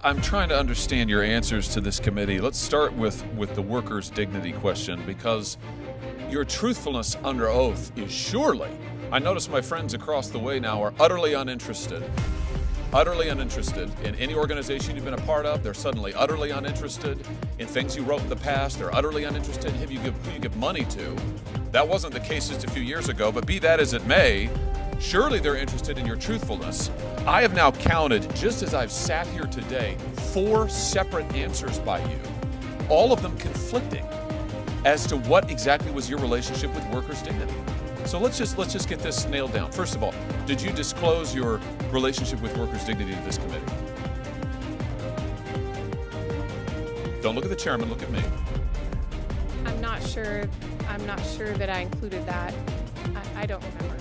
I'm trying to understand your answers to this committee. Let's start with the workers' dignity question, because your truthfulness under oath is surely, I notice my friends across the way now are utterly uninterested in any organization you've been a part of. They're suddenly utterly uninterested in things you wrote in the past. They're utterly uninterested in who you give money to. That wasn't the case just a few years ago, but be that as it may, surely they're interested in your truthfulness. I have now counted, just as I've sat here today, 4 separate answers by you, all of them conflicting as to what exactly was your relationship with workers' dignity. So let's just get this nailed down. First of all, did you disclose your relationship with workers' dignity to this committee? Don't look at the chairman, look at me. I'm not sure that I included that. I don't remember.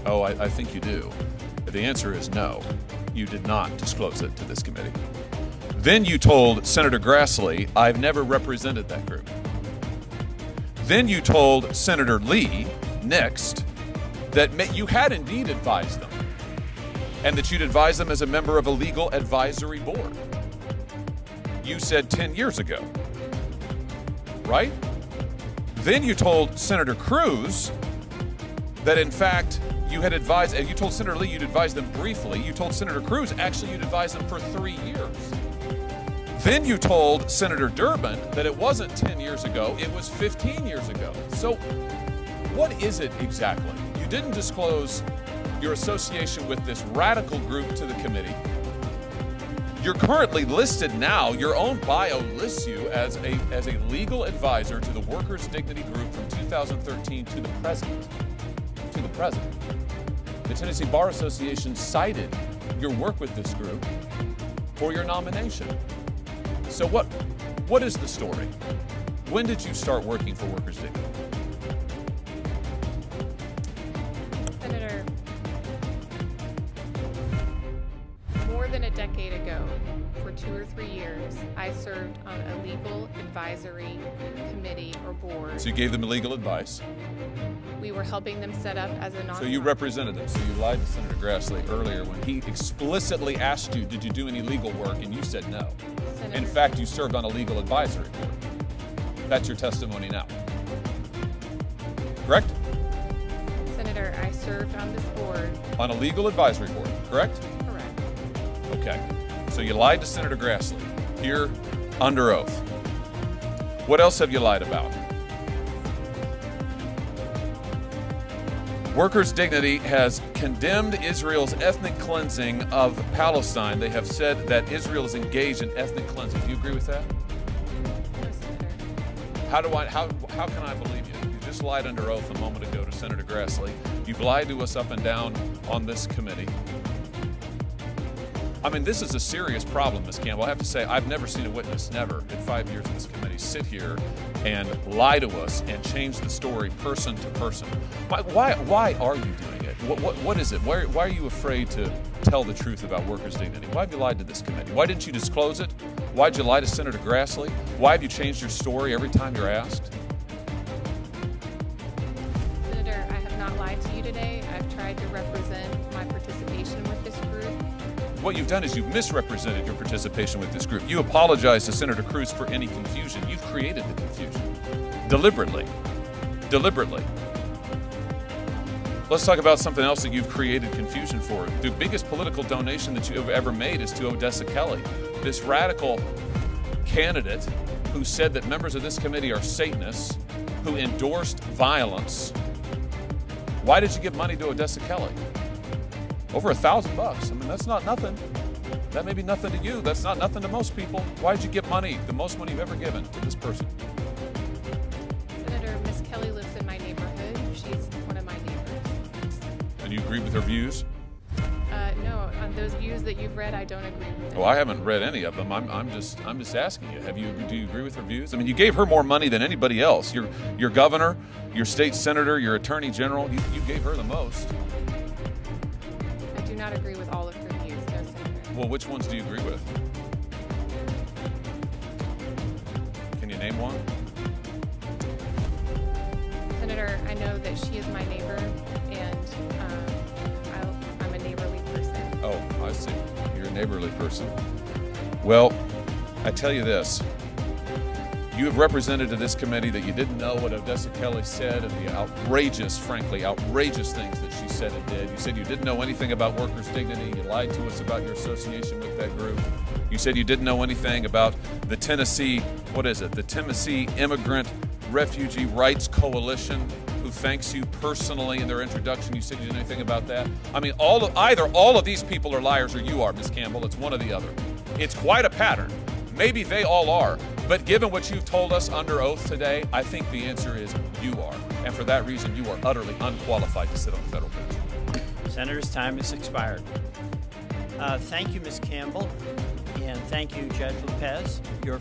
Oh, I think you do. The answer is no. You did not disclose it to this committee. Then you told Senator Grassley, I've never represented that group. Then you told Senator Lee, next, that you had indeed advised them, and that you'd advised them as a member of a legal advisory board. You said 10 years ago, right? Then you told Senator Cruz that in fact you had advised, and you told Senator Lee you'd advised them briefly. You told Senator Cruz actually you'd advised them for 3 years. Then you told Senator Durbin that it wasn't 10 years ago, it was 15 years ago. So what is it exactly? You didn't disclose your association with this radical group to the committee. You're currently listed now, your own bio lists you as a legal advisor to the Workers' Dignity Group from 2013 to the present. To the present. The Tennessee Bar Association cited your work with this group for your nomination. So what is the story? When did you start working for Workers' Dignity? Senator, more than a decade ago, for 2 or 3 years, I served on a legal advisory committee or board. So you gave them legal advice. We were helping them set up as a nonprofit. So you represented them. So you lied to Senator Grassley earlier when he explicitly asked you, did you do any legal work? And you said no. In fact, you served on a legal advisory board. That's your testimony now. Correct? Senator, I served on this board. On a legal advisory board, correct? Correct. Okay. So you lied to Senator Grassley here under oath. What else have you lied about? Workers' Dignity has condemned Israel's ethnic cleansing of Palestine. They have said that Israel is engaged in ethnic cleansing. Do you agree with that? No, Senator. How can I believe you? You just lied under oath a moment ago to Senator Grassley. You've lied to us up and down on this committee. I mean, this is a serious problem, Ms. Campbell. I have to say, I've never seen a witness, never, in 5 years of this committee, sit here and lie to us and change the story person to person. Why are you doing it? What is it? Why are you afraid to tell the truth about workers' dignity? Why have you lied to this committee? Why didn't you disclose it? Why did you lie to Senator Grassley? Why have you changed your story every time you're asked? Senator, I have not lied to you today. I've tried to represent my participation with this group. What you've done is you've misrepresented your participation with this group. You apologize to Senator Cruz for any confusion. You've created the confusion. Deliberately. Let's talk about something else that you've created confusion for. The biggest political donation that you have ever made is to Odessa Kelly, this radical candidate who said that members of this committee are Satanists, who endorsed violence. Why did you give money to Odessa Kelly? Over $1,000. I mean, that's not nothing. That may be nothing to you. That's not nothing to most people. Why did you give money, the most money you've ever given, to this person? Senator, Miss Kelly lives in my neighborhood. She's one of my neighbors. And you agree with her views? No, on those views that you've read, I don't agree with them. Well, I haven't read any of them. I'm just asking you. Do you agree with her views? I mean, you gave her more money than anybody else. Your governor, your state senator, your attorney general. You gave her the most. I do not agree with all of her views, no, Senator. Well, which ones do you agree with? Can you name one? Senator, I know that she is my neighbor, and I'm a neighborly person. Oh, I see. You're a neighborly person. Well, I tell you this. You have represented to this committee that you didn't know what Odessa Kelly said and the outrageous, frankly, outrageous things that she said and did. You said you didn't know anything about workers' dignity. You lied to us about your association with that group. You said you didn't know anything about the Tennessee Immigrant Refugee Rights Coalition, who thanks you personally in their introduction. You said you didn't know anything about that. I mean, either all of these people are liars or you are, Ms. Campbell. It's one or the other. It's quite a pattern. Maybe they all are. But given what you've told us under oath today, I think the answer is you are. And for that reason, you are utterly unqualified to sit on the federal bench. Senator's time has expired. Thank you, Ms. Campbell, and thank you, Judge Lopez. Your